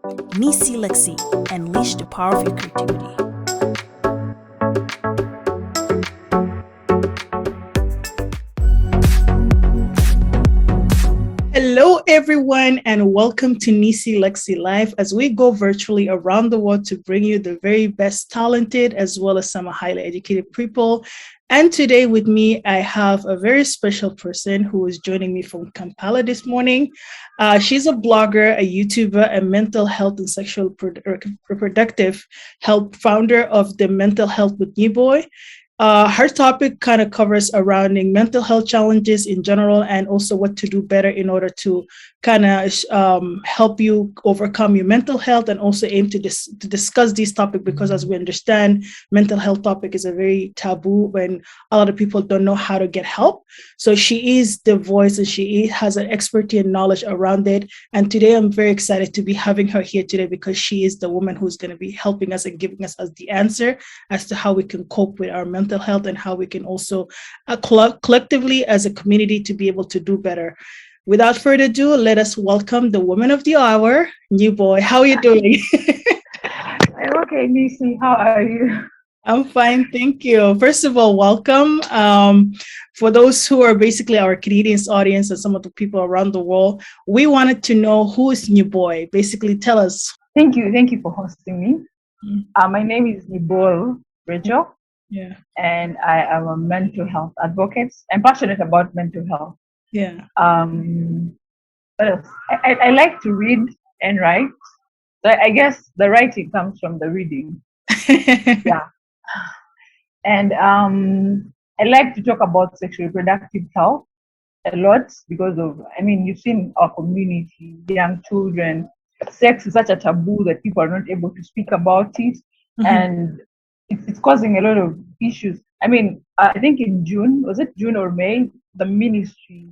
Neeceelexy, unleash the power of your creativity. Hello, everyone, and welcome to Neeceelexy Live as we go virtually around the world to bring you the very best talented as well as some highly educated people. And today with me, I have a very special person who is joining me from Kampala this morning. She's a blogger, a YouTuber, a mental health and sexual reproductive health founder of the Mental Health with Nyibol. Her topic kind of covers surrounding mental health challenges in general and also what to do better in order to kind of help you overcome your mental health, and also aim to discuss these topics because, as we understand, mental health topic is a very taboo when a lot of people don't know how to get help. So she is the voice and she has an expertise and knowledge around it. And today I'm very excited to be having her here today because she is the woman who's going to be helping us and giving us the answer as to how we can cope with our mental health and how we can also collectively as a community to be able to do better. Without further ado, let us welcome the woman of the hour, Nyibol. How are you doing? I'm okay, Neecee. How are you? I'm fine, thank you. First of all, welcome. For those who are basically our Canadians audience and some of the people around the world, we wanted to know who is Nyibol. Basically, tell us. Thank you for hosting me. My name is Nyibol Rachael. Yeah. And I am a mental health advocate. I'm passionate about mental health. Yeah. What else? I like to read and write. So I guess the writing comes from the reading. Yeah. And I like to talk about sexual reproductive health a lot because you've seen our community, young children, sex is such a taboo that people are not able to speak about it. Mm-hmm. And it's causing a lot of issues. I think in June, was it June or May, the Ministry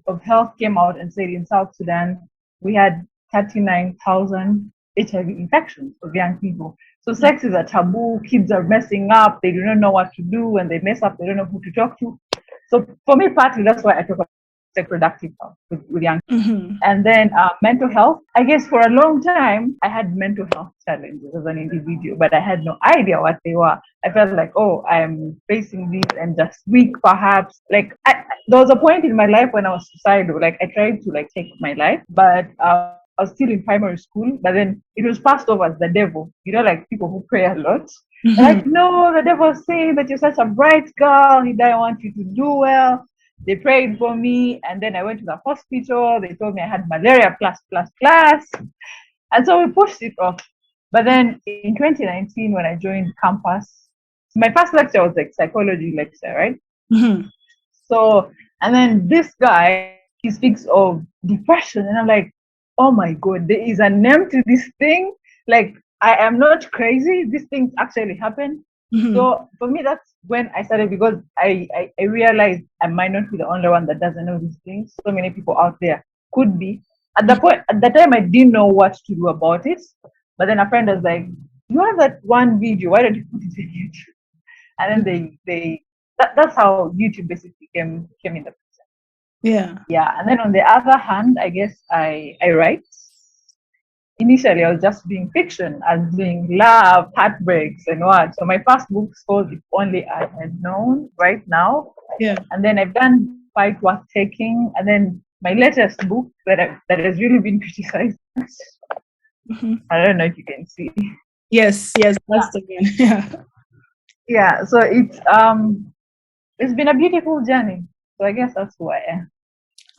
of Health came out and said in South Sudan, we had 39,000 HIV infections of young people. So sex is a taboo. Kids are messing up. They do not know what to do. When they mess up, they don't know who to talk to. So for me, partly, that's why I talk about reproductive health with young people. Mm-hmm. And then mental health. I guess for a long time, I had mental health challenges as an individual, but I had no idea what they were. I felt like, I'm facing this and just weak, perhaps. There was a point in my life when I was suicidal. I tried to take my life, but I was still in primary school, but then it was passed off as the devil. People who pray a lot. Mm-hmm. No, the devil is saying that you're such a bright girl. He doesn't want you to do well. They prayed for me, and then I went to the hospital. They told me I had malaria plus. And so we pushed it off. But then in 2019, when I joined campus, my first lecture was psychology lecture, right? Mm-hmm. So, and then this guy, he speaks of depression, and I'm like, oh my God, there is a name to this thing. I am not crazy. These things actually happen. Mm-hmm. So for me, that's when I started, because I realized I might not be the only one that doesn't know these things. So many people out there could be. At the time, I didn't know what to do about it. But then a friend was like, you have that one video, why don't you put it in YouTube? And then that's how YouTube basically came in the picture. Yeah. Yeah. And then on the other hand, I guess I write. Initially, I was just doing fiction, as doing love, heartbreaks, and what. So my first book is called If Only I Had Known, right now. Yeah. And then I've done Fight Worth Taking. And then my latest book that has really been criticized. Mm-hmm. I don't know if you can see. Yes, that's the one. Yeah. Yeah. So it's been a beautiful journey. So I guess that's who I am.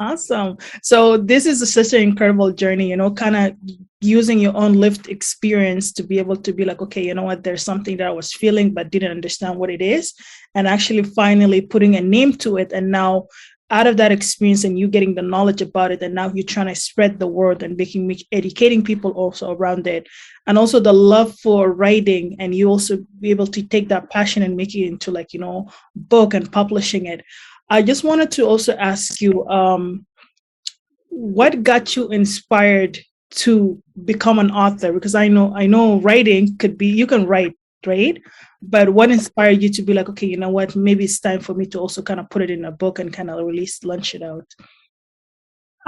Awesome. So this is such an incredible journey, kind of using your own lived experience to be able to be like, okay, you know what, there's something that I was feeling but didn't understand what it is, and actually finally putting a name to it. And now out of that experience and you getting the knowledge about it, and now you're trying to spread the word and educating people also around it. And also the love for writing, and you also be able to take that passion and make it into book and publishing it. I just wanted to also ask you, what got you inspired to become an author? Because I know writing could be, you can write, right? But what inspired you to be like, okay, you know what, maybe it's time for me to also kind of put it in a book and kind of launch it out?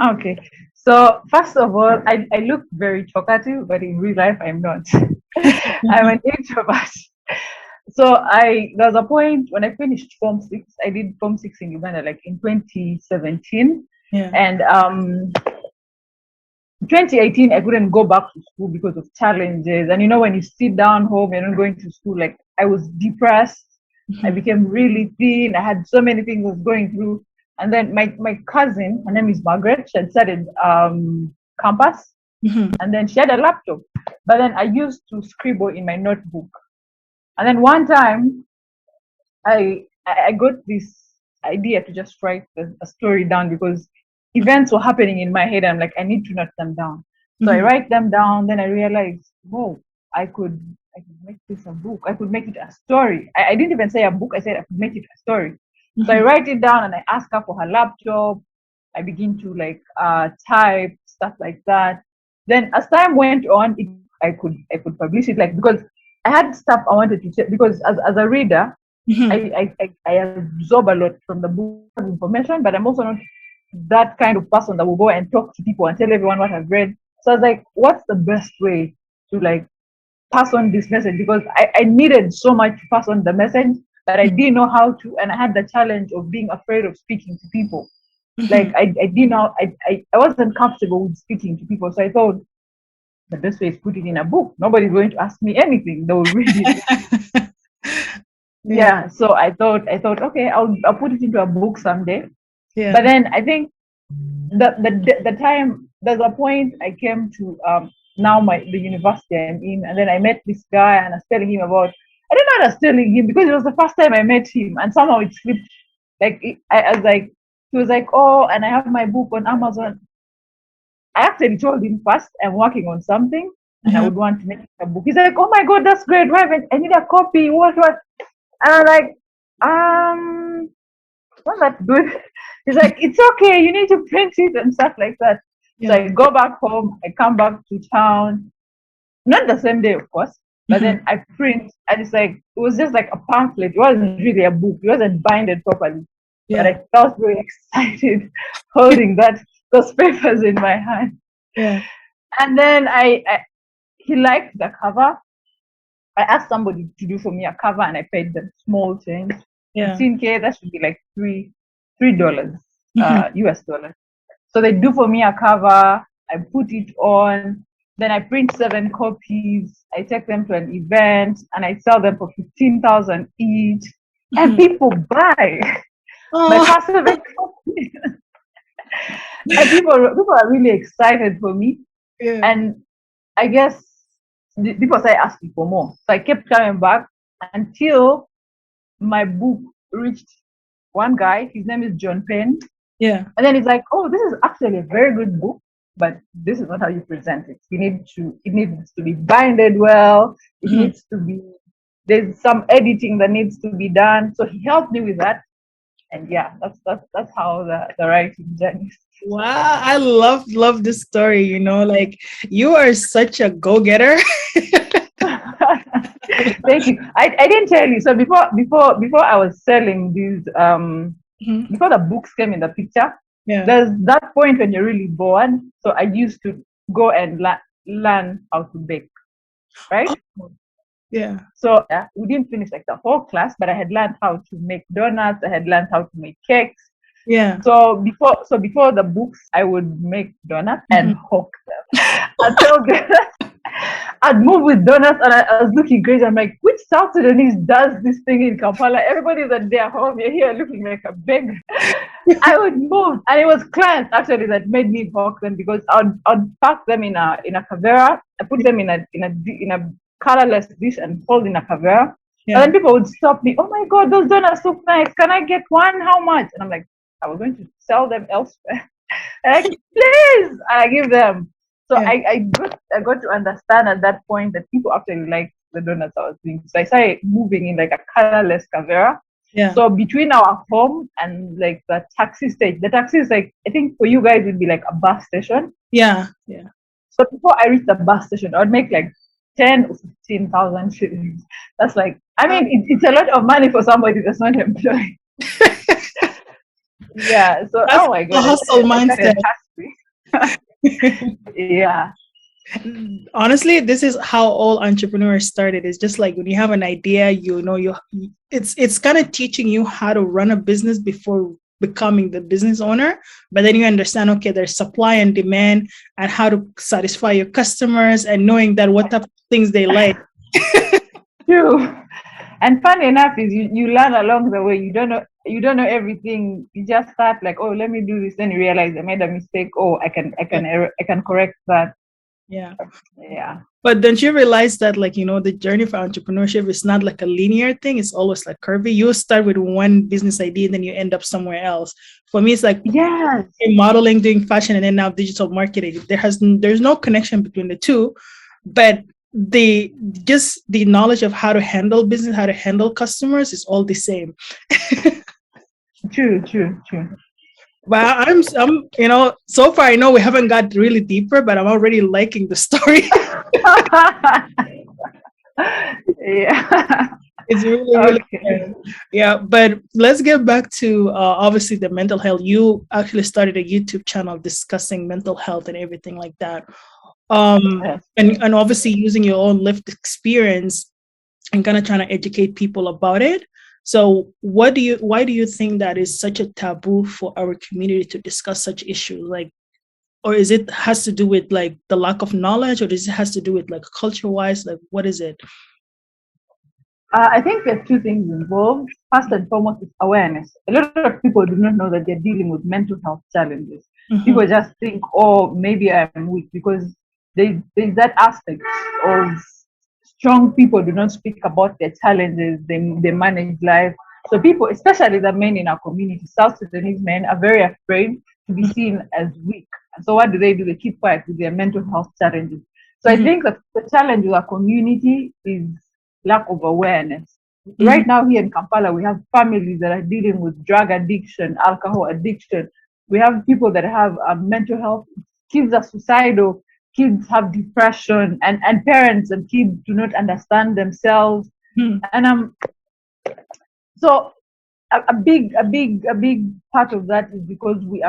Okay. So first of all, I look very talkative, but in real life I'm not. I'm an introvert. So there was a point when I finished Form 6, I did Form 6 in Uganda like in 2017. Yeah. And 2018 I couldn't go back to school because of challenges. And you know, when you sit down home, you're not going to school, like I was depressed. I became really thin. I had so many things I was going through. And then my cousin, her name is Margaret, she had started campus, Mhm. and then she had a laptop. But then I used to scribble in my notebook. And then one time I got this idea to just write a story down because events were happening in my head. I'm like, I need to note them down. So I Mhm. write them down. Then I realized, whoa, I could make this a book. I could make it a story. I didn't even say a book. I said I could make it a story. So I Mhm. write it down and I ask her for her laptop. I begin to like type stuff like that. Then as time went on, I could publish it, like, because I had stuff I wanted to say, because as a reader, Mhm. I absorb a lot from the book of information, but I'm also not that kind of person that will go and talk to people and tell everyone what I've read. So I was like, what's the best way to like pass on this message? Because I needed so much to pass on the message, but I didn't know how to, and I had the challenge of being afraid of speaking to people. Like Mhm. I didn't know, I wasn't comfortable with speaking to people. So I thought the best way is put it in a book. Nobody's going to ask me anything. They'll read it. Yeah. Yeah. So I thought, okay, I'll put it into a book someday. But Yeah. then I think the time, there's a point I came to now the university I'm in, and then I met this guy and I was telling him about, I didn't know what I was telling him because it was the first time I met him, and somehow it slipped. Like I was like, he was like, oh, and I have my book on Amazon. I actually told him first I'm working on something and I Mhm. would want to make a book. He's like, oh my god, that's great. Why haven't I need a copy? What? And I'm like, um, not that good. He's like, it's okay, you need to print it and stuff like that. So Yeah. I go back home, I come back to town, not the same day, of course, but Mhm. then I print, and it's like, it was just like a pamphlet. It wasn't really a book, it wasn't binded properly. But Yeah. I felt very excited holding those papers in my hand. Yeah. And then he liked the cover. I asked somebody to do for me a cover and I paid them small change. Yeah. 15K, that should be like $3 Mhm. US dollars. So they do for me a cover, I put it on, then I print 7 copies, I take them to an event and I sell them for 15,000 each. And Mhm. people buy my Oh. first 7 copies. And people are really excited for me. Yeah. And I guess people started asking for more. So I kept coming back until my book reached one guy. His name is John Penn. Yeah. And then he's like, oh, this is actually a very good book, but this is not how you present it. It needs to be binded well. It Mhm. needs to be, there's some editing that needs to be done. So he helped me with that. And yeah, that's how the writing journey. Wow, I love this story, like you are such a go-getter. Thank you. I didn't tell you. So before I was selling these Mhm. before the books came in the picture, Yeah. there's that point when you're really bored. So I used to go and learn how to bake, right? Oh, yeah. So yeah, we didn't finish like the whole class, but I had learned how to make donuts. I had learned how to make cakes. Yeah. So before the books, I would make donuts and Mhm. hawk them. I tell them I'd move with donuts and I was looking crazy. I'm like, which South Sudanese does this thing in Kampala? Everybody's at their home. You're here looking like a beggar. I would move, and it was clients actually that made me hawk them because I'd pack them in a kavera. I put them in a colorless dish and hold in a kavera. And Yeah. then people would stop me. Oh my God, those donuts look nice. Can I get one? How much? And I'm like, I was going to sell them elsewhere. Like, please, I give them. So Yeah. I got to understand at that point that people actually like the donuts I was doing. So I started moving in like a colorless Cavera. Yeah. So between our home and like the taxi is like, I think for you guys it would be like a bus station. Yeah. Yeah. So before I reach the bus station, I would make like 10 or 15,000 shillings. That's like, I mean, it's a lot of money for somebody that's not employed. Yeah. So That's oh my a God, hustle I started mindset. Yeah. Honestly, this is how all entrepreneurs started. It's just like when you have an idea, it's kind of teaching you how to run a business before becoming the business owner. But then you understand, okay, there's supply and demand and how to satisfy your customers and knowing that what type of things they like. True. And funny enough is you learn along the way. You don't know everything. You just start like, oh, let me do this. Then you realize I made a mistake. Oh, I can correct that. Yeah. Yeah. But don't you realize that, like, the journey for entrepreneurship is not like a linear thing? It's always like curvy. You start with one business idea and then you end up somewhere else. For me, it's like Yes. modeling, doing fashion, and then now digital marketing. There's no connection between the two, but the knowledge of how to handle business, how to handle customers is all the same. True. But I'm so far I know we haven't got really deeper, but I'm already liking the story. Yeah. It's really Okay. good. Yeah. But let's get back to obviously the mental health. You actually started a YouTube channel discussing mental health and everything like that. Yes. And obviously using your own lived experience and kind of trying to educate people about it. So why do you think that is such a taboo for our community to discuss such issues? Like, or is it has to do with like the lack of knowledge, or does it has to do with like culture wise? Like, what is it? I think there are two things involved. First and foremost is awareness. A lot of people do not know that they're dealing with mental health challenges. Mm-hmm. People just think, oh, maybe I'm weak, because there's that aspect of strong people do not speak about their challenges. They manage life. So people, especially the men in our community, South Sudanese men, are very afraid to be seen as weak. So what do? They keep quiet with their mental health challenges. So I Mm-hmm. think that the challenge with our community is lack of awareness. Mm-hmm. Right now here in Kampala, we have families that are dealing with drug addiction, alcohol addiction. We have people that have mental health. Kids are suicidal. Kids have depression, and parents and kids do not understand themselves. Mm-hmm. And so a big part of that is because we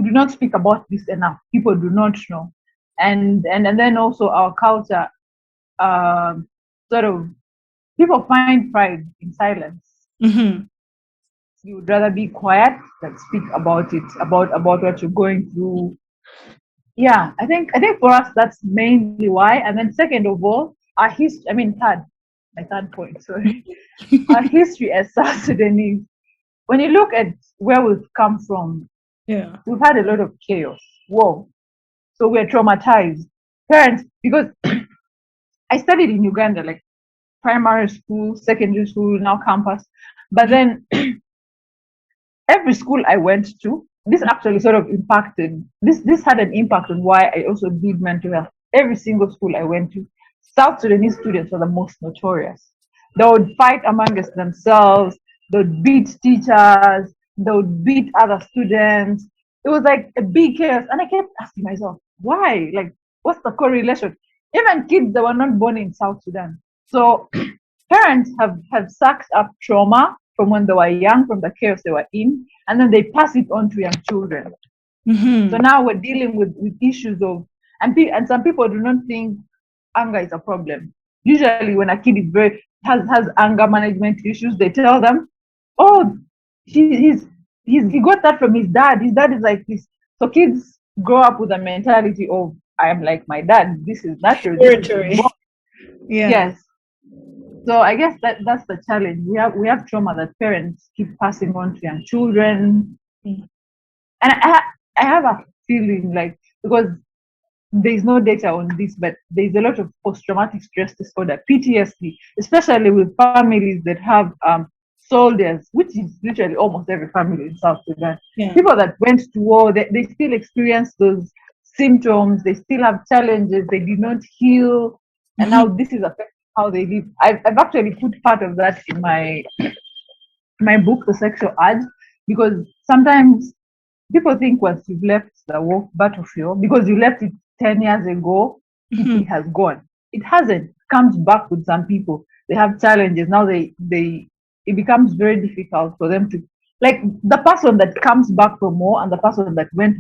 do not speak about this enough. People do not know, and then also our culture, sort of, people find pride in silence. Mm-hmm. You would rather be quiet than speak about it, about what you're going through. Yeah, I think for us that's mainly why. And then second of all, our history. I mean, my third point. Sorry, our history as South Sudanese. When you look at where we've come from, Yeah. we've had a lot of chaos. Whoa. So we're traumatized. Parents, because I studied in Uganda, like primary school, secondary school, now campus. But then every school I went to, this actually sort of impacted, this had an impact on why I also did mental health. Every single school I went to, South Sudanese students were the most notorious. They would fight amongst themselves, they would beat teachers, they would beat other students. It was like a big chaos. And I kept asking myself, why? Like, what's the correlation? Even kids that were not born in South Sudan. So parents have sucked up trauma from when they were young, from the chaos they were in, and then they pass it on to young children. Mm-hmm. So now we're dealing with issues of, and some people do not think anger is a problem. Usually, when a kid is has anger management issues, they tell them, "Oh, he got that from his dad. His dad is like this." So kids grow up with a mentality of, "I am like my dad. This is natural. This is Territory. inborn." Yeah. Yes. So I guess that's the challenge. We have trauma that parents keep passing on to young children, Mm. and I have a feeling like, because there is no data on this, but there is a lot of post-traumatic stress disorder (PTSD), especially with families that have soldiers, which is literally almost every family in South Sudan. Yeah. People that went to war, they still experience those symptoms. They still have challenges. They did not heal, and now this is affecting how they live. I've actually put part of that in my book, The Sexual Urge, because sometimes people think once you've left the war battlefield, because you left it 10 years ago, it has gone. It hasn't. It comes back with some people. They have challenges. Now it becomes very difficult for them to like the person that comes back from war and the person that went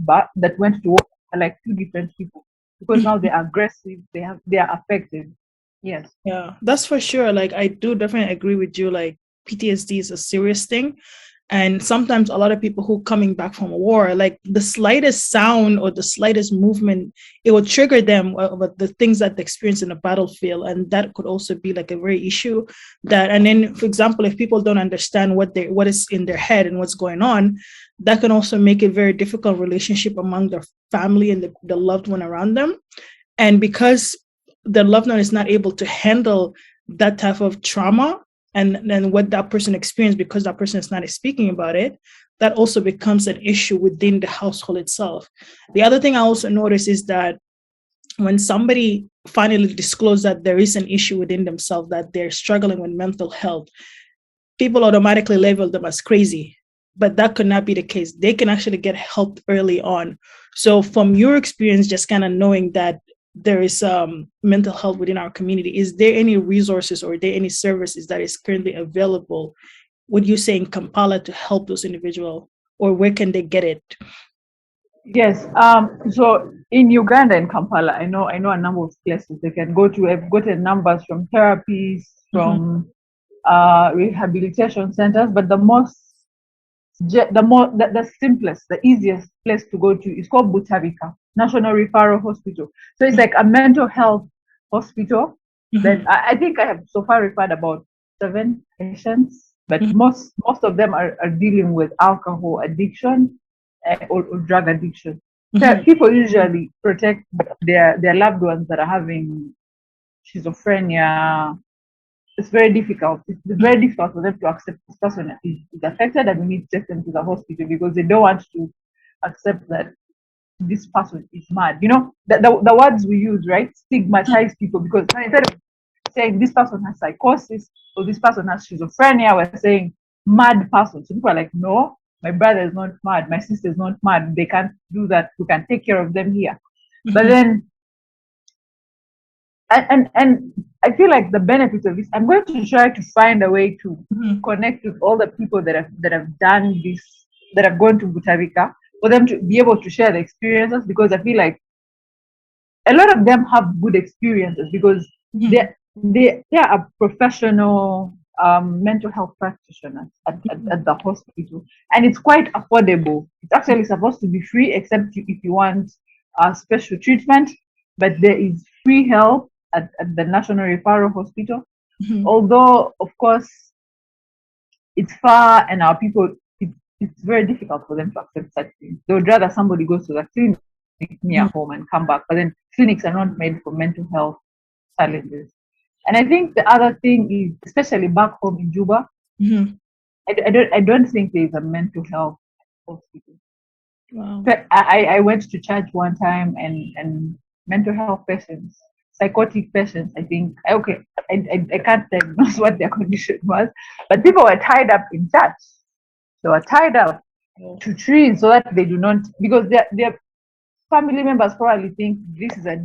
to war are like two different people, because now they're aggressive, they are affected. Yes. Yeah, that's for sure. Like, I do definitely agree with you. Like, PTSD is a serious thing. And sometimes a lot of people who coming back from a war, like the slightest sound or the slightest movement, it will trigger them with the things that they experience in the battlefield. And that could also be like a very issue that, and then, for example, if people don't understand what is in their head and what's going on, that can also make it very difficult relationship among their family and the loved one around them. And because the loved one is not able to handle that type of trauma and then what that person experienced, because that person is not speaking about it, that also becomes an issue within the household itself. The other thing I also notice is that when somebody finally discloses that there is an issue within themselves, that they're struggling with mental health, people automatically label them as crazy. But that could not be the case. They can actually get help early on. So from your experience, just kind of knowing that there is mental health within our community, is there any resources or are there any services that is currently available, would you say, in Kampala to help those individuals, or where can they get it? Yes. So in Uganda and Kampala, I know a number of places they can go to. I've gotten numbers from therapies, from rehabilitation centers, but the simplest, the easiest place to go to is called Butarika National Referral Hospital. So it's like a mental health hospital that I think I have so far referred about 7 patients, but most of them are dealing with alcohol addiction or drug addiction. So people usually protect their loved ones that are having schizophrenia. It's very difficult. It's very difficult for them to accept this person is affected and we need to take them to the hospital, because they don't want to accept that this person is mad. You know, the words we use, right, stigmatize people, because instead of saying this person has psychosis or this person has schizophrenia, we're saying mad person. So people are like, no, my brother is not mad, my sister is not mad, they can't do that, we can take care of them here. But then and I feel like the benefits of this, I'm going to try to find a way to connect with all the people that have done this, that have gone to Butarika, for them to be able to share the experiences, because I feel like a lot of them have good experiences, because they are professional mental health practitioners at the hospital, and it's quite affordable. It's actually supposed to be free, except if you want special treatment, but there is free help at the National Referral Hospital. Although, of course, it's far, and our people, it's very difficult for them to accept such things. They would rather somebody goes to the clinic near home and come back. But then clinics are not made for mental health challenges. And I think the other thing is, especially back home in Juba, I don't think there is a mental health hospital. Wow. I went to church one time, and mental health patients, psychotic patients, I think, okay, I can't diagnose what their condition was, but people were tied up in church. They were tied up to trees so that they do not, because their family members probably think this is a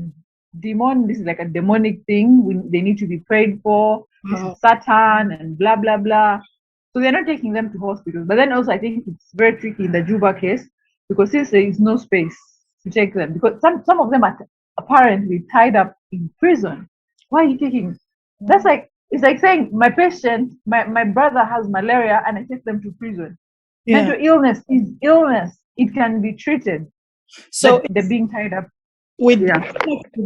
demon, this is like a demonic thing, they need to be prayed for, this is Satan and blah, blah, blah. So they're not taking them to hospitals. But then also I think it's very tricky in the Juba case, because since there is no space to take them, because some of them are apparently tied up in prison. Why are you taking? That's like, it's like saying my patient, my brother has malaria and I take them to prison. Mental illness is illness. It can be treated. So they're being tied up. With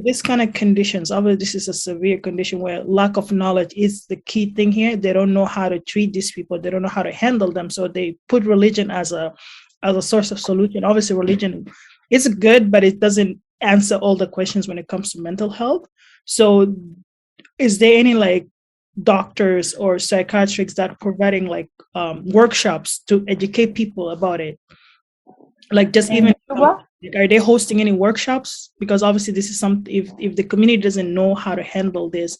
this kind of conditions, obviously this is a severe condition where lack of knowledge is the key thing here. They don't know how to treat these people. They don't know how to handle them. So they put religion as a source of solution. Obviously, religion is good, but it doesn't answer all the questions when it comes to mental health. So is there any like doctors or psychiatrists that are providing like workshops to educate people about it? Like just even are they hosting any workshops? Because obviously this is something, if the community doesn't know how to handle this,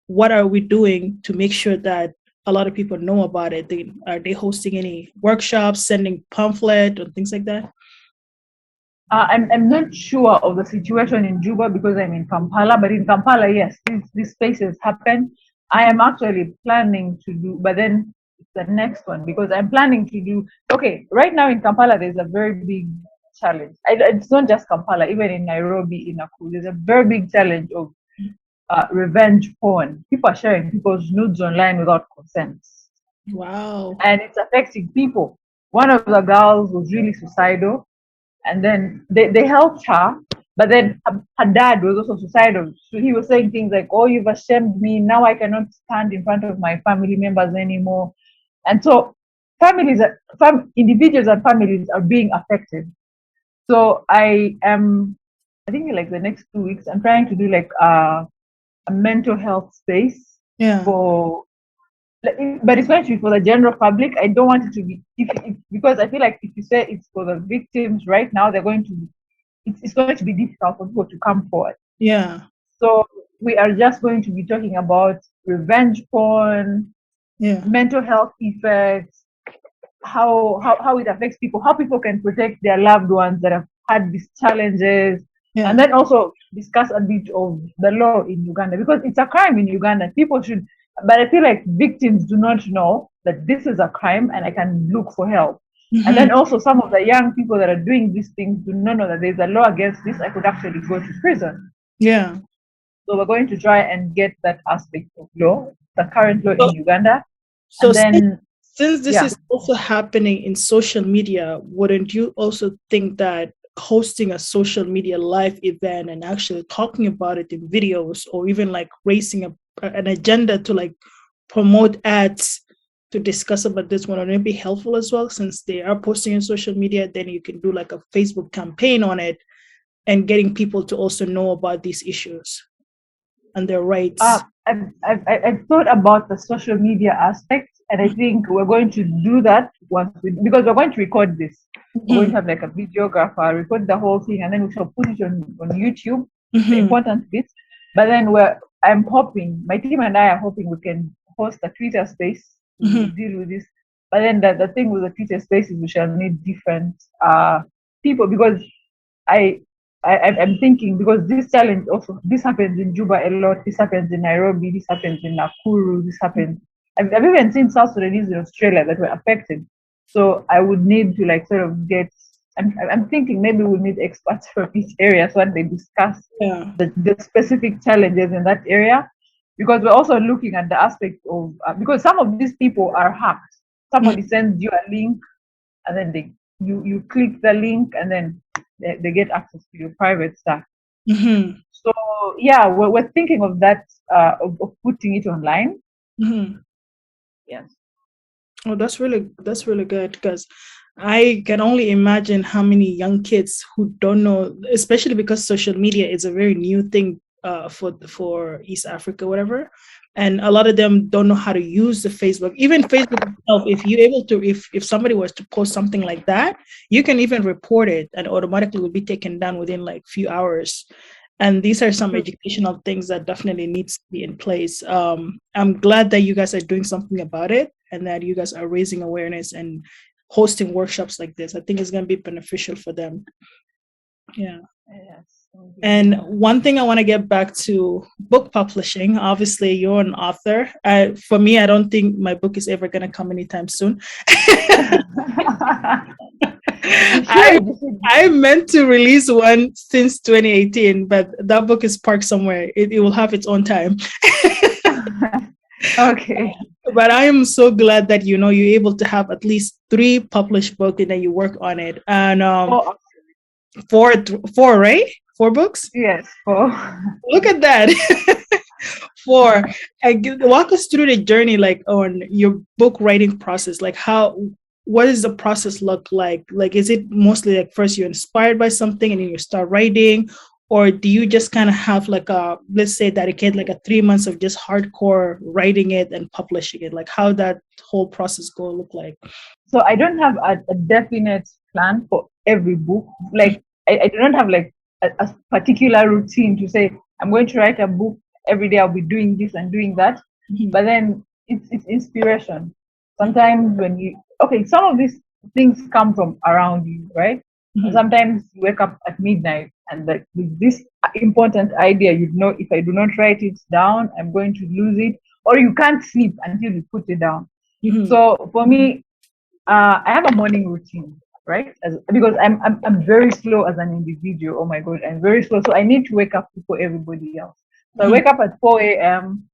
what are we doing to make sure that a lot of people know about it? Are they hosting any workshops, sending pamphlet or things like that? I'm not sure of the situation in Juba because I'm in Kampala, but in Kampala, yes, these spaces happen. I am actually planning to do, but then the next one, because I'm planning to do. Okay, right now in Kampala, there's a very big challenge. It's not just Kampala, even in Nairobi, in Nakuru, there's a very big challenge of revenge porn. People are sharing people's nudes online without consent. Wow. And it's affecting people. One of the girls was really suicidal, and then they helped her, but then her dad was also suicidal. So he was saying things like, "Oh, you've ashamed me. Now I cannot stand in front of my family members anymore." And so individuals and families are being affected. So I think like the next 2 weeks, I'm trying to do like a mental health space Yeah. for, but it's going to be for the general public. I don't want it to be because I feel like if you say it's for the victims right now, they're going to it's going to be difficult for people to come forward. Yeah. So we are just going to be talking about revenge porn, mental health effects, how it affects people, how people can protect their loved ones that have had these challenges, and then also discuss a bit of the law in Uganda, because it's a crime in Uganda. People should, but I feel like victims do not know that this is a crime and I can look for help. Mm-hmm. And then also some of the young people that are doing these things do not know that there's a law against this. I could actually go to prison. Yeah. So we're going to try and get that aspect of law, the current law in Uganda. So and then since this is also happening in social media, wouldn't you also think that hosting a social media live event and actually talking about it in videos, or even like raising an agenda to like promote ads to discuss about this, one, would it be helpful as well? Since they are posting on social media, then you can do like a Facebook campaign on it and getting people to also know about these issues and their rights. I've thought about the social media aspect, and I think we're going to do that because we're going to record this. We're going to have like a videographer record the whole thing, and then we shall put it on YouTube, the important bits. But then I'm hoping, my team and I are hoping we can host a Twitter space to deal with this. But then the thing with the Twitter space is we shall need different people, because I'm thinking, because this challenge also, this happens in Juba a lot, this happens in Nairobi, this happens in Nakuru, this happens, I've even seen South Sudanese in Australia that were affected. So I would need to like sort of get, I'm thinking maybe we'll need experts from each area so that they discuss the specific challenges in that area, because we're also looking at the aspect of, because some of these people are hacked. Somebody sends you a link, and then you click the link, and then they get access to your private stuff. So yeah, we're thinking of that, of putting it online. Yes. Oh, that's really good, because I can only imagine how many young kids who don't know, especially because social media is a very new thing for East Africa, whatever. And a lot of them don't know how to use the Facebook. Even Facebook itself, if you're able to, if somebody was to post something like that, you can even report it and automatically will be taken down within like few hours. And these are some educational things that definitely needs to be in place. I'm glad that you guys are doing something about it and that you guys are raising awareness and hosting workshops like this. I think it's going to be beneficial for them. Yeah. Yes. And one thing I want to get back to book publishing. Obviously, you're an author. For me, I don't think my book is ever going to come anytime soon. I meant to release one since 2018, but that book is parked somewhere. It will have its own time. Okay. But I am so glad that you're able to have at least 3 published books and that you work on it. And four, right? 4 books? Yes, 4. Look at that. 4. Walk us through the journey, like on your book writing process. Like what does the process look like? Like, is it mostly like first you're inspired by something and then you start writing? Or do you just kind of have like let's say dedicate like 3 months of just hardcore writing it and publishing it? Like how that whole process look like? So I don't have a definite plan for every book. Like I do not have like a particular routine to say, I'm going to write a book every day, I'll be doing this and doing that. But then it's inspiration. Sometimes some of these things come from around you, right? Sometimes you wake up at midnight and like with this important idea, if I do not write it down, I'm going to lose it, or you can't sleep until you put it down. So for me, I have a morning routine, right? Because I'm very slow as an individual. Oh my god, I'm very slow. So I need to wake up before everybody else. So I wake up at 4 a.m.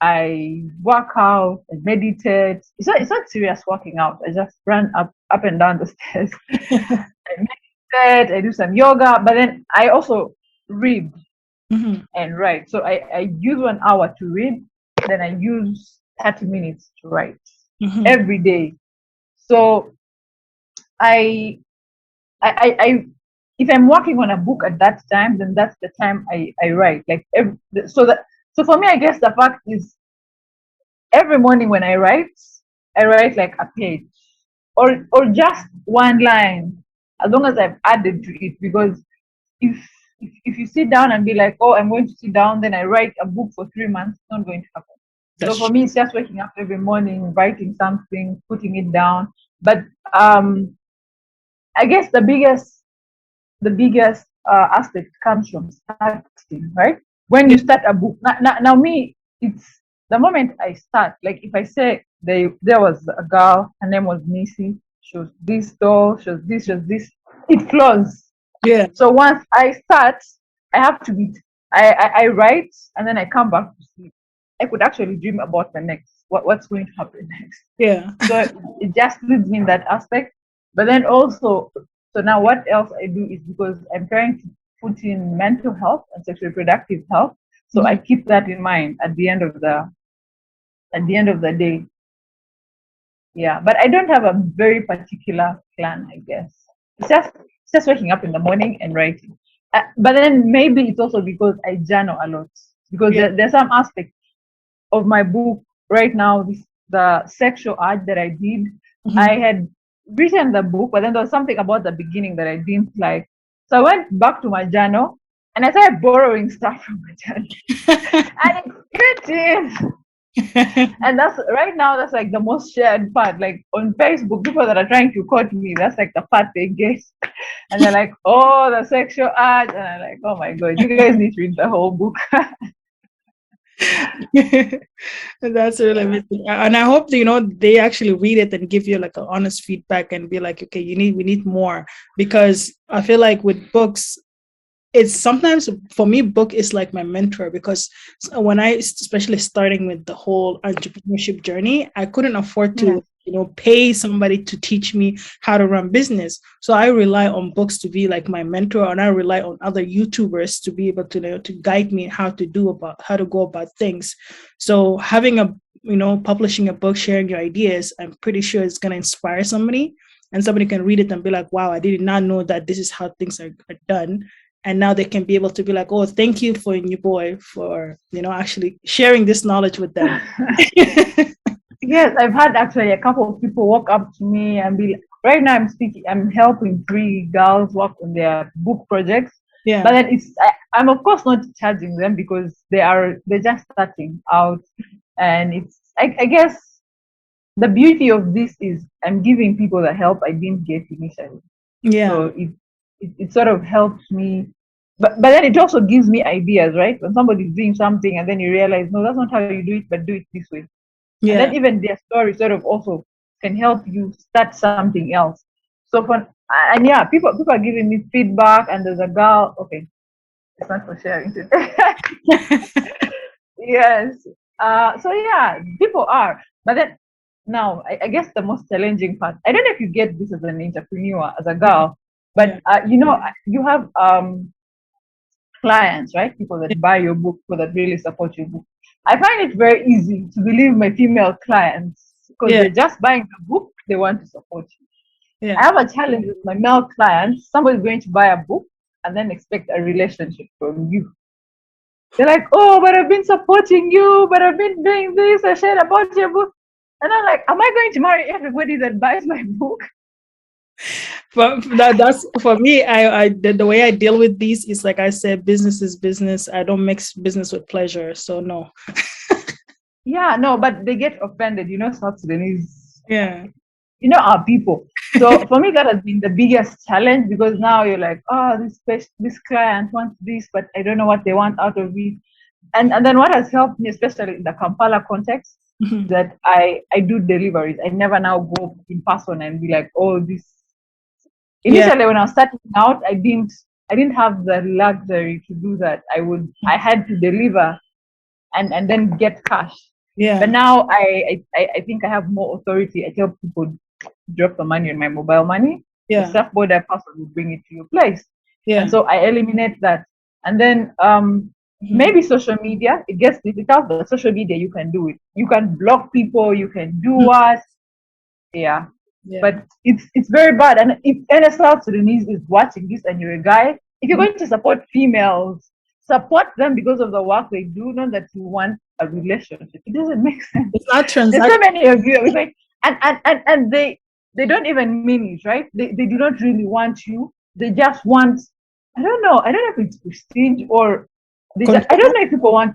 I work out, I meditate. It's not serious working out. I just run up and down the stairs. I meditate, I do some yoga, but then I also read and write. So I use 1 hour to read, then I use 30 minutes to write every day. So I, I if I'm working on a book at that time, then that's the time I write. Like so for me, I guess the fact is every morning when I write like a page or just one line, as long as I've added to it. Because if if you sit down and be like, oh, I'm going to sit down, then I write a book for 3 months, it's not going to happen. So for me, it's just waking up every morning, writing something, putting it down. But I guess the biggest aspect comes from starting, right? When you start a book. Now me, it's the moment I start. Like if I say there was a girl, her name was Neecee. She was this tall. She was this. She was this. It flows. Yeah. So once I start, I have to be. I write and then I come back to sleep. I could actually dream about the next what's going to happen next. Yeah. So it just leads me in that aspect. But then also, so now what else I do is because I'm trying to put in mental health and sexual reproductive health. So I keep that in mind at the end of the day. Yeah, but I don't have a very particular plan, I guess. It's just waking up in the morning and writing. But then maybe it's also because I journal a lot. Because there's some aspect of my book right now, the sexual art that I did. I had written the book, but then there was something about the beginning that I didn't like. So I went back to my journal and I started borrowing stuff from my journal. And it's creative. And that's right now, that's like the most shared part. Like on Facebook, people that are trying to quote me, that's like the part they get. And they're like, oh, the sexual art. And I'm like, oh my God, you guys need to read the whole book. That's really amazing. And I hope they actually read it and give you like an honest feedback and be like, okay, we need more. Because I feel like with books, it's sometimes for me, book is like my mentor, because when I especially starting with the whole entrepreneurship journey, I couldn't afford to pay somebody to teach me how to run business. So I rely on books to be like my mentor, and I rely on other YouTubers to be able to to guide me how to go about things. So having publishing a book, sharing your ideas, I'm pretty sure it's going to inspire somebody, and somebody can read it and be like, wow, I did not know that this is how things are done. And now they can be able to be like, oh, thank you for Nyibol for, actually sharing this knowledge with them. Yes, I've had actually a couple of people walk up to me and be like, right now I'm helping 3 girls work on their book projects. Yeah. But then I'm of course not charging them because they're just starting out. And I guess the beauty of this is I'm giving people the help I didn't get initially. Yeah. So it sort of helps me. But then it also gives me ideas, right? When somebody's doing something and then you realize, no, that's not how you do it, but do it this way. Yeah. And then even their story sort of also can help you start something else. So people are giving me feedback, and there's a girl, okay, it's not for sharing today. Yes. So yeah, people are. But then now, I guess the most challenging part, I don't know if you get this as an entrepreneur, as a girl, but you have clients, right? People that buy your book, people that really support your book. I find it very easy to believe my female clients because they're just buying the book, they want to support you. Yeah. I have a challenge with my male clients. Somebody's going to buy a book and then expect a relationship from you. They're like, oh, but I've been supporting you, but I've been doing this, I shared about your book. And I'm like, am I going to marry everybody that buys my book? But that's for me. The way I deal with these is, like I said, business is business. I don't mix business with pleasure. So no. Yeah, no, but they get offended. South Sudanese. Yeah. Our people. So for me, that has been the biggest challenge, because now you're like, oh, this client wants this, but I don't know what they want out of it. And then what has helped me, especially in the Kampala context, that I do deliveries. I never now go in person and be like, oh, this. Initially, when I was starting out, I didn't have the luxury to do that. I had to deliver and then get cash. Yeah. But now I think I have more authority. I tell people drop the money on my mobile money. Yeah. The staff border person will bring it to your place. Yeah. And so I eliminate that. And then maybe social media, it gets difficult, but social media you can do it. You can block people, you can do what. Yeah. But it's very bad. And if any South Sudanese is watching this and you're a guy, if you're going to support females, support them because of the work they do, not that you want a relationship. It doesn't make sense. It's not transactional. There's so many of you like, and they don't even mean it, right? They do not really want you. They just want, I don't know if it's prestige or I don't know if people want.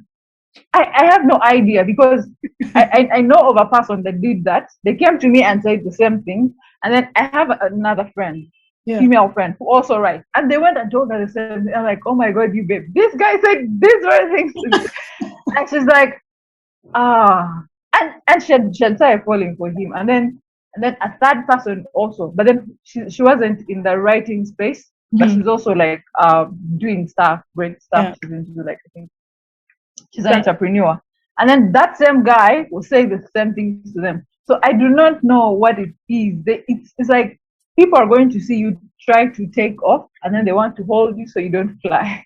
I have no idea because I know of a person that did that. They came to me and said the same thing. And then I have another friend, female friend, who also writes. And they went and told her the same thing. I'm like, oh my God, you babe. This guy said these very things to me. And she's like, and she had started falling for him. And then a third person also. But then she wasn't in the writing space. But she's also like doing stuff, great stuff. She's into like, I think, she's an entrepreneur. And then that same guy will say the same things to them. So I do not know what it is. It's like people are going to see you try to take off and then they want to hold you so you don't fly.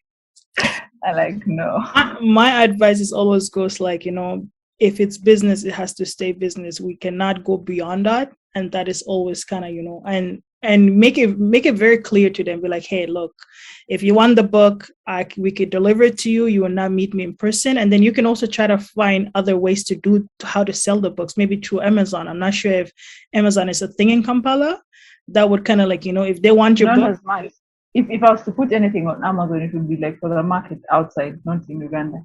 I like, no. My advice is always goes like, if it's business, it has to stay business. We cannot go beyond that. And that is always kind of, and make it very clear to them. Be like, hey, look, if you want the book, we could deliver it to you. You will not meet me in person. And then you can also try to find other ways to how to sell the books, maybe through Amazon. I'm not sure if Amazon is a thing in Kampala. That would kind of like, if they want your book. If I was to put anything on Amazon, it would be like for the market outside, not in Uganda.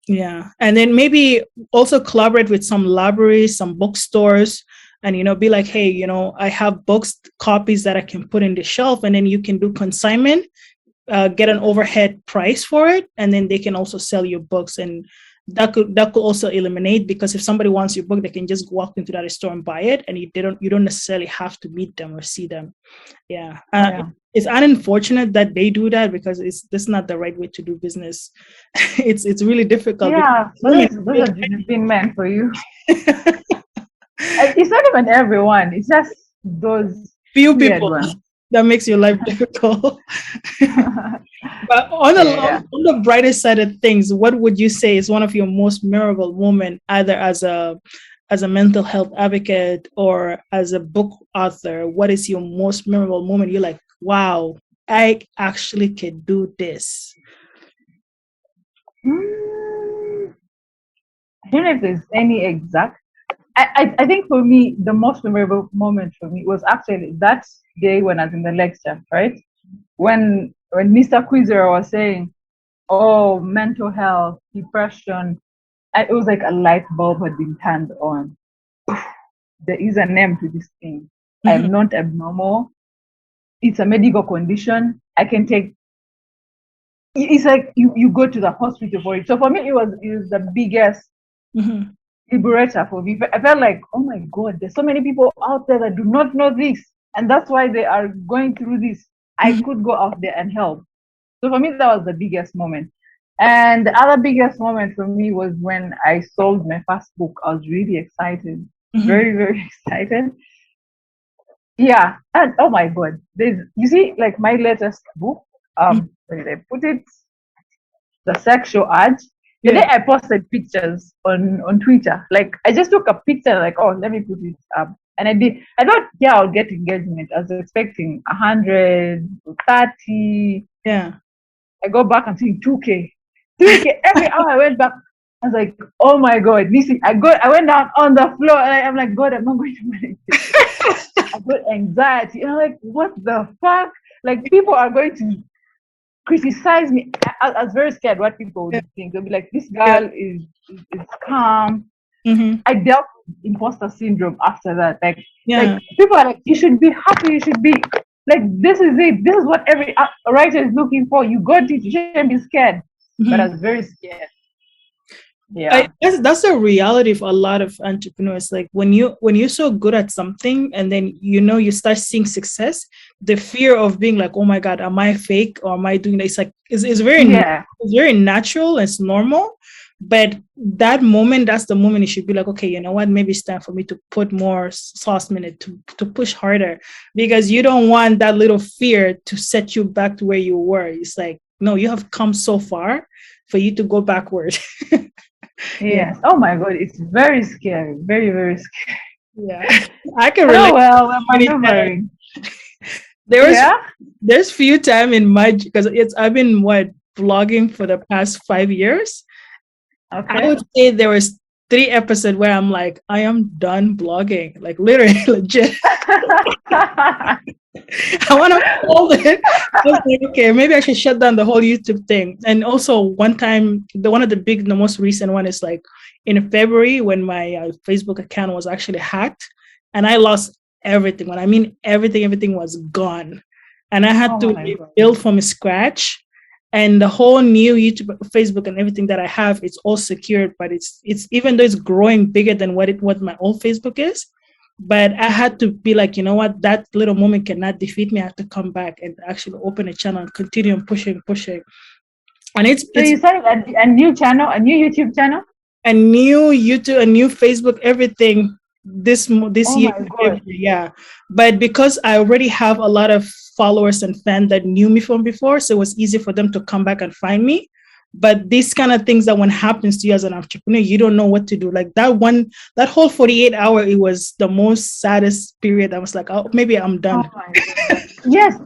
Yeah. And then maybe also collaborate with some libraries, some bookstores, and, be like, hey, I have books, copies that I can put in the shelf, and then you can do consignment, get an overhead price for it. And then they can also sell your books. And that could also eliminate, because if somebody wants your book, they can just walk into that store and buy it. And you don't necessarily have to meet them or see them. Yeah. It's unfortunate that they do that because that's not the right way to do business. It's really difficult. Yeah. Those are been meant for you. It's not even everyone. It's just those few people that makes your life difficult. But on the brighter side of things, what would you say is one of your most memorable moments, either as a mental health advocate or as a book author? What is your most memorable moment? You're like, wow, I actually can do this. I don't know if there's any exact. I think for me, the most memorable moment for me was actually that day when I was in the lecture, right? When Mr. Quizzer was saying, oh, mental health, depression, it was like a light bulb had been turned on. There is a name to this thing. Mm-hmm. I am not abnormal. It's a medical condition. I can take. It's like you go to the hospital for it. So for me, it was the biggest liberator for me. I felt like, oh my God, there's so many people out there that do not know this, and that's why they are going through this. I could go out there and help. So for me, that was the biggest moment. And the other biggest moment for me was when I sold my first book. I was really excited, very, very excited. Yeah, and oh my God, you see, like my latest book, where did I put it? The sexual urge. The day I posted pictures on Twitter, like I just took a picture, like, oh, let me put it up. And I did. I thought, yeah, I'll get engagement. I was expecting 130. Yeah. I go back and see 2K. 2K. Every hour I went back, I was like, oh my God, Neecee. I went down on the floor and I'm like, God, I'm not going to manage this. I got anxiety. And I'm like, what the fuck? Like, people are going to criticize me. I was very scared what people would think. They'll be like, this girl is calm. I dealt with imposter syndrome after that. Like people are like, you should be happy, you should be like, this is it. This is what every writer is looking for. You got it, you shouldn't be scared. But I was very scared. Yeah. That's the reality of a lot of entrepreneurs. Like when you're so good at something and then you start seeing success, the fear of being like, oh my god, am I fake or am I doing this? Like Yeah. it's very natural. It's normal. But that moment, that's the moment you should be like, okay, you know what? Maybe it's time for me to put more sauce in it to push harder, because you don't want that little fear to set you back to where you were. It's like, no, you have come so far for you to go backward. Yeah. Yes. Oh my God, it's very scary. Very, very scary. Yeah, I can Oh relate well, we're many times. maneuvering. There was Yeah. there's few time in my, because I've been vlogging for the past 5 years. I Okay. would say there was 3 episodes where I'm like, I am done blogging, like literally legit. I want to hold it. I was like, okay, maybe I should shut down the whole YouTube thing. And also, one time, one of the most recent one is like in February when my Facebook account was actually hacked, and I lost everything. When I mean everything, everything was gone, and I had Oh to my God. rebuild from scratch. And the whole new YouTube, Facebook, and everything that I have, it's all secured. But it's even though it's growing bigger than what my old Facebook is, but I had to be like, you know what, that little moment cannot defeat me. I have to come back and actually open a channel and continue pushing. And So it's you started a new channel, a new YouTube channel? a new YouTube, a new Facebook, everything this Oh year, my God. February, yeah. But because I already have a lot of followers and fans that knew me from before, so it was easy for them to come back and find me. But these kind of things that when happens to you as an entrepreneur, you don't know what to do. Like that whole 48 hour, it was the most saddest period. I was like, oh, maybe I'm Oh done. my God. Yes.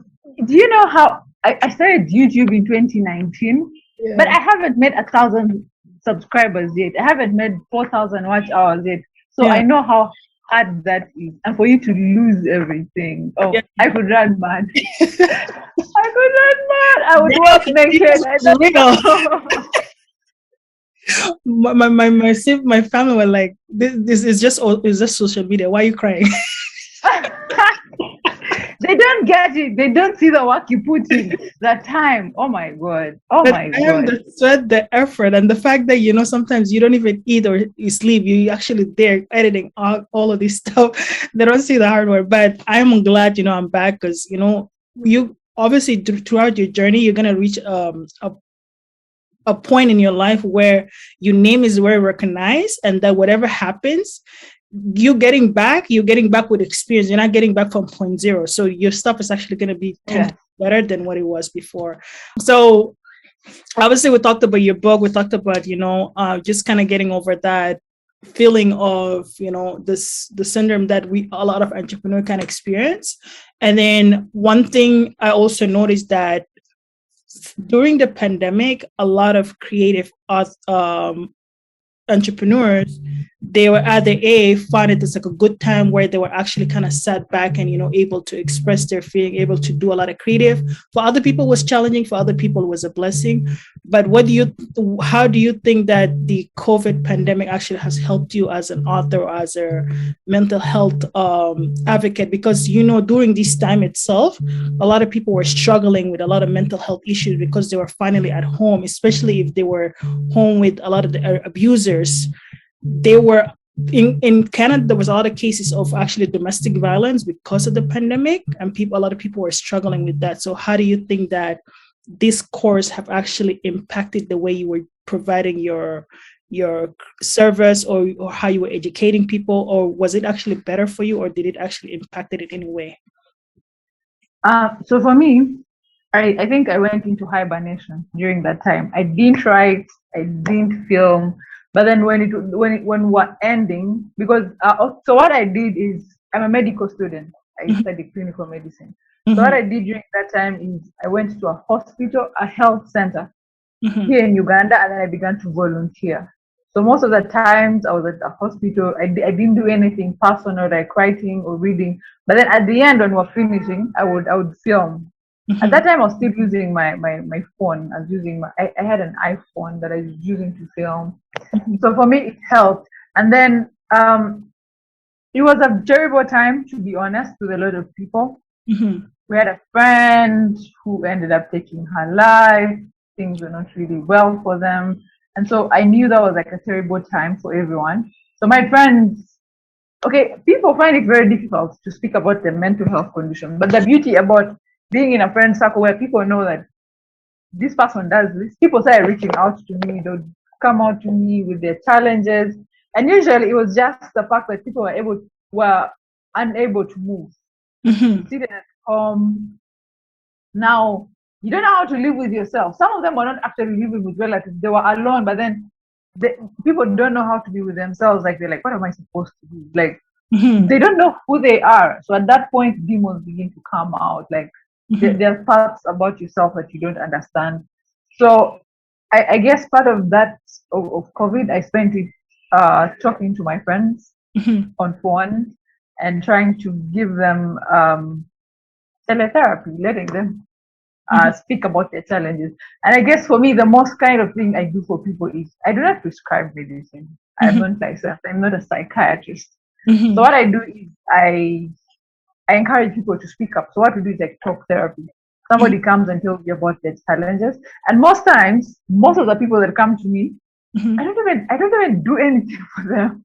Do you know how I started YouTube in 2019, but Yeah. I haven't made 1,000 subscribers yet. I haven't made 4,000 watch hours yet. So Yeah. I know how hard that is. And for you to lose everything, oh, Yeah. I could run mad. I could run mad. I would walk naked. I It's don't real. know. My family were like, this is just social media. Why are you crying? They don't get it. They don't see the work you put in. The time. Oh my God. Oh But my I am God. the sweat, the effort, and the fact that sometimes you don't even eat or you sleep. You actually there editing all of this stuff. They don't see the hard work. But I'm glad I'm back, because you obviously throughout your journey you're gonna reach a point in your life where your name is very recognized, and that whatever happens, you're getting back with experience. You're not getting back from point zero. So your stuff is actually going to be 10 Yes. times better than what it was before. So obviously we talked about your book. We talked about, just kind of getting over that feeling of, the syndrome that a lot of entrepreneurs can experience. And then one thing I also noticed that during the pandemic, a lot of creative entrepreneurs, they were at the find it as like a good time where they were actually kind of sat back and able to express their feeling, able to do a lot of creative. For other people it was challenging, for other people it was a blessing. But how do you think that the COVID pandemic actually has helped you as an author or as a mental health advocate? Because during this time itself, a lot of people were struggling with a lot of mental health issues because they were finally at home, especially if they were home with a lot of the abusers. They were in Canada. There was a lot of cases of actually domestic violence because of the pandemic, and a lot of people were struggling with that. So how do you think that this course have actually impacted the way you were providing your service, or how you were educating people, or was it actually better for you, or did it actually impact it in any way? So for me, I think I went into hibernation during that time. I didn't write, I didn't film, but then when we're ending, because so what I did is I'm a medical student. I study clinical medicine. So what Mm-hmm. I did during that time is I went to a hospital, a health center Mm-hmm. here in Uganda, and then I began to volunteer. So most of the times I was at the hospital, I didn't do anything personal like writing or reading. But then at the end, when we're finishing, I would film. At Mm-hmm. that time, I was still using my phone. I was using I had an iPhone that I was using to film. So for me, it helped. And then it was a terrible time, to be honest, with a lot of people. Mm-hmm. We had a friend who ended up taking her life. Things were not really well for them. And so I knew that was like a terrible time for everyone. So my friends, okay, people find it very difficult to speak about their mental health condition. But the beauty about being in a friend circle where people know that this person does this, people started reaching out to me. They would come out to me with their challenges. And usually it was just the fact that people were unable to move. Seated at home. Now you don't know how to live with yourself. Some of them were not actually living with relatives. They were alone, but then people don't know how to be with themselves. Like they're like, what am I supposed to do? Like they don't know who they are. So at that point, demons begin to come out. Like there are parts about yourself that you don't understand. So I guess part of that of COVID, I spent it talking to my friends on phone and trying to give them teletherapy, letting them speak about their challenges. And I guess for me, the most kind of thing I do for people is I do not prescribe medicine. I'm not licensed. I'm not a psychiatrist. So what I do is I encourage people to speak up. So what we do is like talk therapy. Somebody comes and tells you about their challenges, and most times, most of the people that come to me, I don't even do anything for them.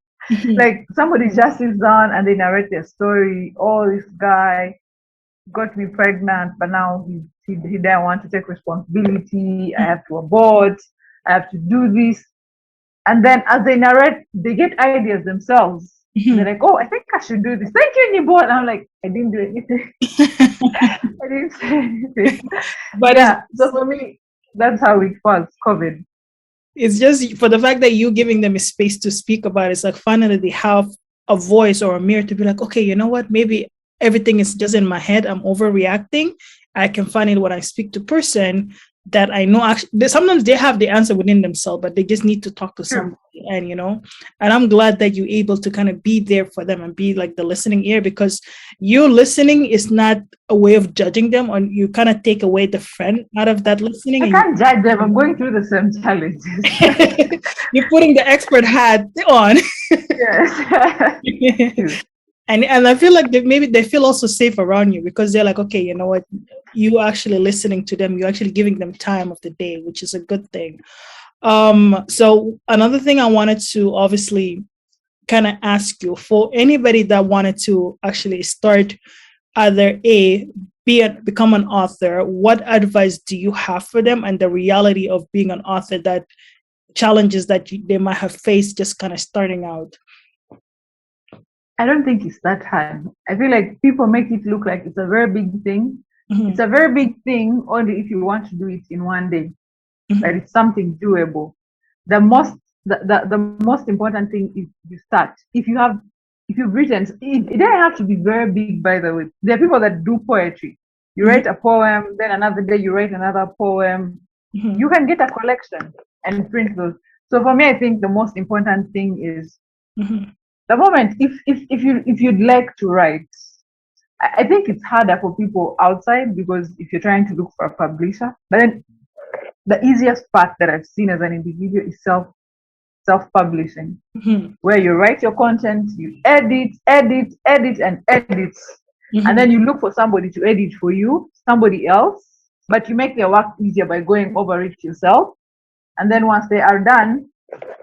Like somebody just sits down and they narrate their story. Oh, this guy got me pregnant, but now he didn't want to take responsibility. I have to abort. I have to do this. And then as they narrate, they get ideas themselves. They're like, oh, I think I should do this. Thank you, Nyibol. And I'm like, I didn't do anything. I didn't say anything. But yeah, so for me, that's how it was, COVID. It's just for the fact that you giving them a space to speak about it. It's like finally they have a voice or a mirror to be like, okay, you know what? Maybe everything is just in my head. I'm overreacting. I can find it when I speak to person that I know actually sometimes they have the answer within themselves, but they just need to talk to somebody. And and I'm glad that you're able to kind of be there for them and be like the listening ear, because you listening is not a way of judging them, or you kind of take away the friend out of that listening. I can't judge them. I'm going through the same challenges. You're putting the expert hat on. Yes. And I feel like maybe they feel also safe around you, because they're like, okay, you know what, you actually listening to them, you're actually giving them time of the day, which is a good thing. So another thing I wanted to obviously kind of ask you, for anybody that wanted to actually start either become an author, what advice do you have for them, and the reality of being an author, that challenges that they might have faced just kind of starting out? I don't think it's that hard. I feel like people make it look like it's a very big thing. It's a very big thing only if you want to do it in one day. But it's something doable. The most important thing is you start. If you've written, it doesn't have to be very big, by the way. There are people that do poetry. You write a poem, then another day you write another poem. You can get a collection and print those. So for me, I think the most important thing is the moment if you'd like to write. I think it's harder for people outside, because if you're trying to look for a publisher, but then the easiest part that I've seen as an individual is self-publishing, where you write your content, you edit, and edit, and then you look for somebody to edit for you, somebody else, but you make their work easier by going over it yourself. And then once they are done,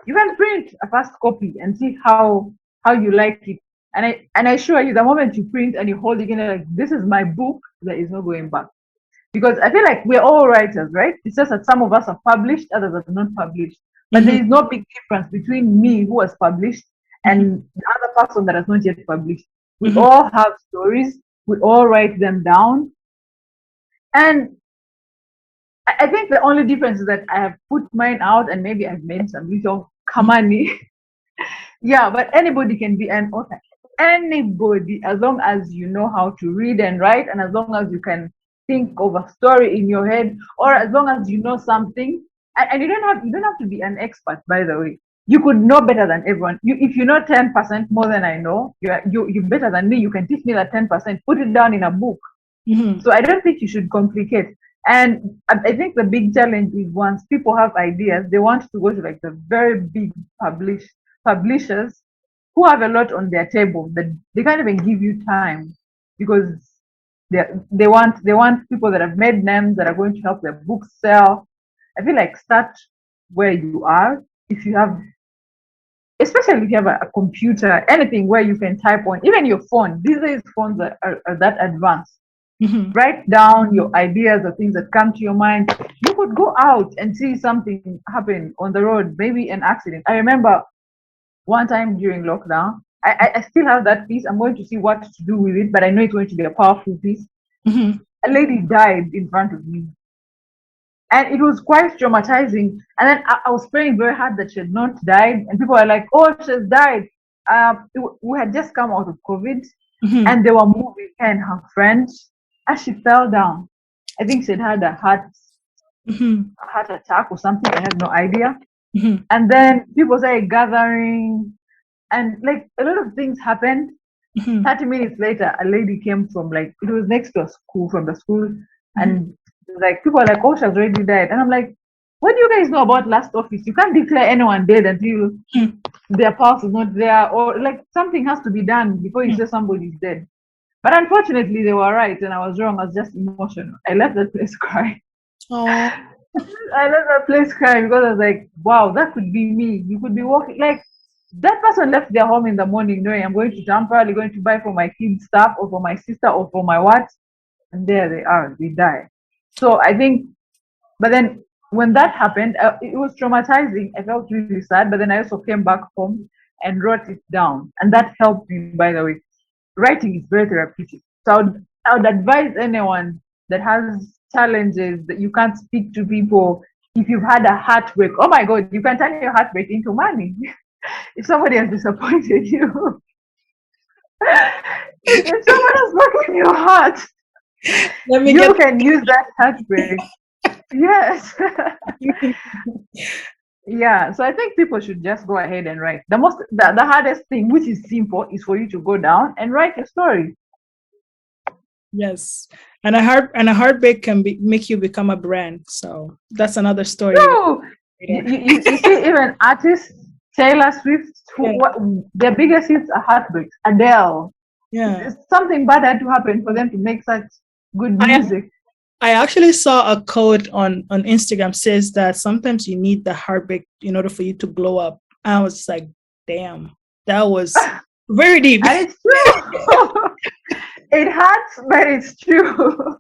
you can print a first copy and see how you like it. And I assure you, the moment you print and you hold it in, like, this is my book, there is no going back. Because I feel like we're all writers, right? It's just that some of us are published, others are not published. But there is no big difference between me, who was published, and the other person that has not yet published. We all have stories. We all write them down. And I think the only difference is that I have put mine out, and maybe I've made some little kamani. Yeah, but anybody can be an author. Anybody, as long as you know how to read and write, and as long as you can think of a story in your head, or as long as you know something. And you don't have to be an expert, by the way. You could know better than everyone. If you know 10% more than I know, you're better than me. You can teach me that 10%. Put it down in a book. So I don't think you should complicate. And I think the big challenge is, once people have ideas, they want to go to like the very big publishers who have a lot on their table, that they can't even give you time, because they want people that have made names, that are going to help their books sell. I feel like start where you are. If you have, especially if you have a computer, anything where you can type on, even your phone. These days, phones are that advanced. Mm-hmm. Write down your ideas or things that come to your mind. You could go out and see something happen on the road, maybe an accident. I remember one time during lockdown, I still have that piece. I'm going to see what to do with it, but I know it's going to be a powerful piece. Mm-hmm. A lady died in front of me, and it was quite traumatizing. And then I was praying very hard that she had not died, and people are like, "Oh, she's died." We had just come out of COVID, Mm-hmm. and they were moving her and her friend, and she fell down. I think she had a Mm-hmm. heart attack or something. I have no idea. Mm-hmm. And then people started gathering, and like a lot of things happened. Mm-hmm. 30 minutes later, a lady came from, like, it was next to a school, from the school, and like people are like, "Oh, she's already dead." And I'm like, "What do you guys know about last office? You can't declare anyone dead until their pulse is not there, or like something has to be done before you say somebody's dead." But unfortunately, they were right, and I was wrong. I was just emotional. I left that place crying. Oh. I left that place crying because I was like, "Wow, that could be me. You could be walking like." That person left their home in the morning knowing I'm going to jump early, going to buy for my kids stuff or for my sister or for my what, and there they are, they die. So I think, but then when that happened, it was traumatizing. I felt really sad, but then I also came back home and wrote it down, and that helped me. By the way, writing is very therapeutic. So I would advise anyone that has challenges that you can't speak to people. If you've had a heartbreak, oh my God, you can turn your heartbreak into money. If somebody has disappointed you, if someone has broken your heart, you can use that heartbreak. Yes. Yeah. So I think people should just go ahead and write. The hardest thing, which is simple, is for you to go down and write a story. Yes, and a heartbreak can make you become a brand. So that's another story. No, you see, even artists, Taylor Swift, their biggest hits are heartbreaks. Adele, Yeah, something bad had to happen for them to make such good music. I actually saw a quote on Instagram says that sometimes you need the heartbreak in order for you to glow up. I was like, damn, that was very deep. And it's true. It hurts, but it's true.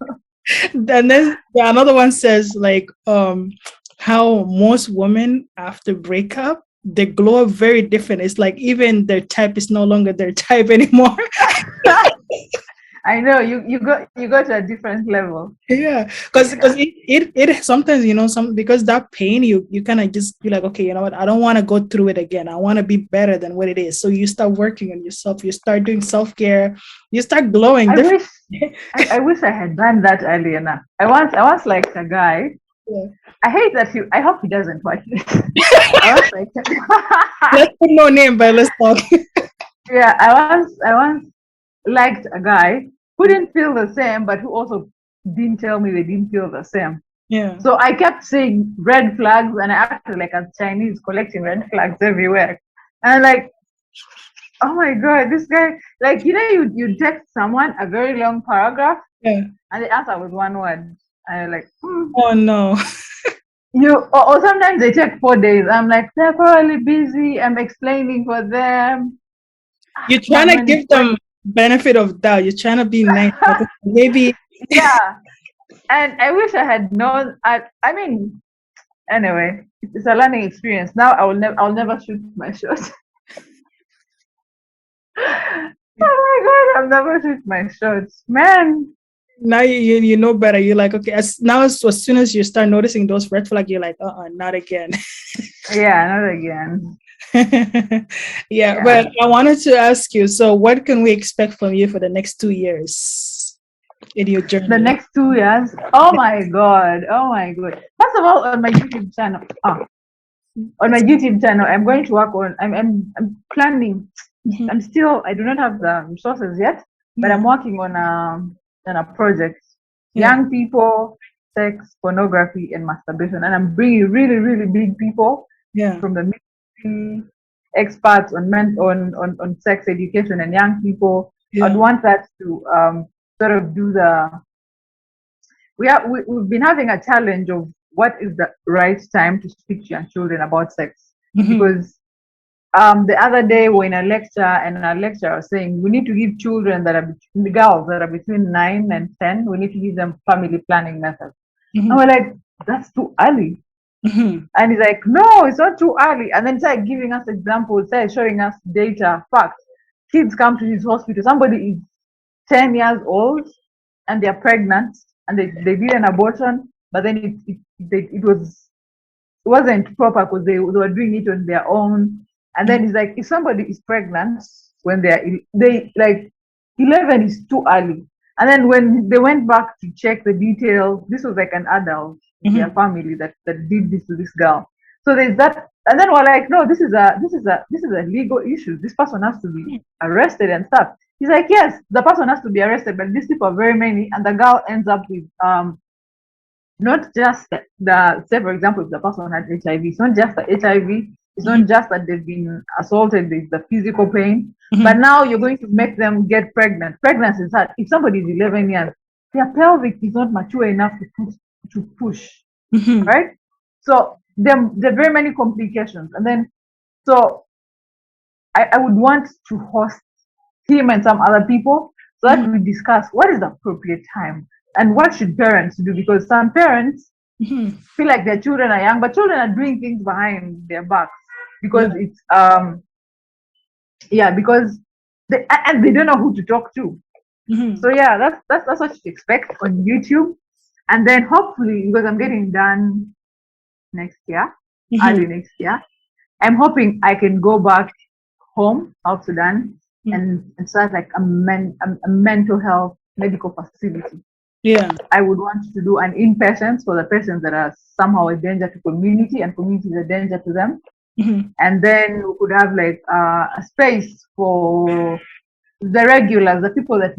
And then another one says like how most women after breakup they glow up very different. It's like even their type is no longer their type anymore. I know you go to a different level. Yeah, because it sometimes because that pain you kind of just be like, okay, you know what, I don't want to go through it again. I want to be better than what it is. So you start working on yourself. You start doing self-care. You start glowing. I wish I had done that earlier. Now I once liked a guy. Yeah. I hate that I hope he doesn't watch this. Let's put no name, but let's talk. Yeah, I once liked a guy who didn't feel the same, but who also didn't tell me they didn't feel the same. Yeah. So I kept seeing red flags, and I acted like a Chinese collecting red flags everywhere. And I'm like, oh my God, this guy, like, you text someone a very long paragraph, yeah, and the answer was one word. And you're like, oh no. Or sometimes they take 4 days. I'm like, they're probably busy. I'm explaining for them. You're trying to give them benefit of doubt. You're trying to be nice. Maybe. Yeah. And I wish I had known. I mean, anyway, it's a learning experience. Now I'll never shoot my shot. Oh my God, I'll never shoot my shots, man. Now you know better. You're like, okay. As soon as you start noticing those red flags, you're like, not again. Yeah, not again. Yeah, but I wanted to ask you. So, what can we expect from you for the next 2 years in your journey? The next 2 years? Oh my God! Oh my God! First of all, on my YouTube channel, I'm going to work on. I'm planning. Mm-hmm. I do not have the resources yet, but I'm working on a project. Yeah. Young people, sex, pornography, and masturbation, and I'm bringing really, really big people. Yeah. From the military, experts on sex education and young people. Yeah. I'd want that to sort of do the. We've been having a challenge of what is the right time to speak to young children about sex. Mm-hmm. Because the other day we're in a lecture, and our lecturer was saying we need to give children that are the girls that are between 9 and 10, we need to give them family planning methods. Mm-hmm. And we're like, that's too early. Mm-hmm. And he's like, no, it's not too early. And then started giving us examples, started showing us data, facts. Kids come to his hospital, somebody is 10 years old and they're pregnant and they did an abortion, but then it wasn't proper because they were doing it on their own. And then it's like, if somebody is pregnant when they like 11 is too early. And then when they went back to check the details, this was like an adult in their family that did this to this girl. So there's that, and then we're like, no, this is a legal issue. This person has to be arrested and stuff. He's like, yes, the person has to be arrested, but these people are very many, and the girl ends up with not just say for example, if the person had HIV, it's not just the HIV, it's not just that they've been assaulted, there's the physical pain, but now you're going to make them get pregnant. Pregnancy is hard. If somebody is 11 years, their pelvic is not mature enough to push, right? So there are very many complications. And then, so I would want to host him and some other people so that we discuss what is the appropriate time and what should parents do, because some parents feel like their children are young, but children are doing things behind their backs because it's because they don't know who to talk to. So yeah, that's what you expect on YouTube. And then hopefully, because I'm getting done next year, early next year, I'm hoping I can go back home, South Sudan, and start like a mental health medical facility. Yeah. I would want to do an inpatient for the patients that are somehow a danger to community and community is a danger to them. And then we could have like a space for the regulars, the people that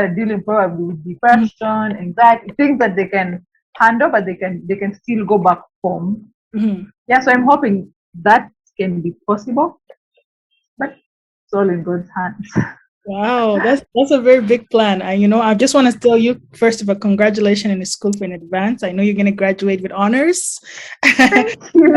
are dealing probably with depression, anxiety, things that they can handle, but they can still go back home. Yeah, so I'm hoping that can be possible, but it's all in God's hands. Wow, that's a very big plan. And I just want to tell you, first of all, congratulations in the school in advance. I know you're going to graduate with honors. Thank you.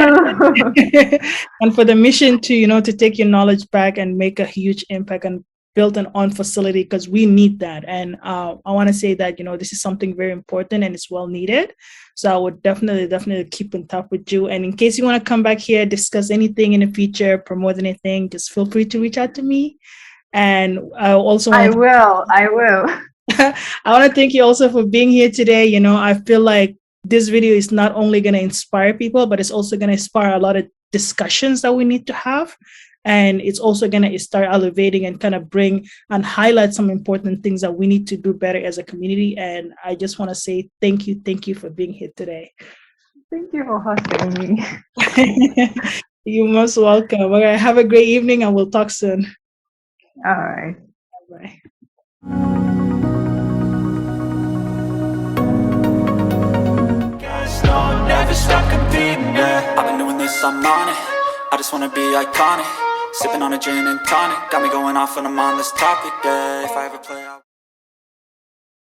And for the mission to to take your knowledge back and make a huge impact and build an on facility, because we need that. And I want to say that this is something very important and it's well needed. So I would definitely keep in touch with you. And in case you want to come back here, discuss anything in the future, promote anything, just feel free to reach out to me. And I will. I will. I want to thank you also for being here today. I feel like this video is not only going to inspire people, but it's also going to inspire a lot of discussions that we need to have. And it's also going to start elevating and kind of bring and highlight some important things that we need to do better as a community. And I just want to say thank you for being here today. Thank you for hosting me. You're most welcome. Okay, have a great evening and we'll talk soon. All right. Bye. Never stop competing, yeah. I've been doing this, I'm on it. I just wanna be iconic. Sipping on a gin and tonic. Got me going off when I'm on this topic, yeah. If I ever play out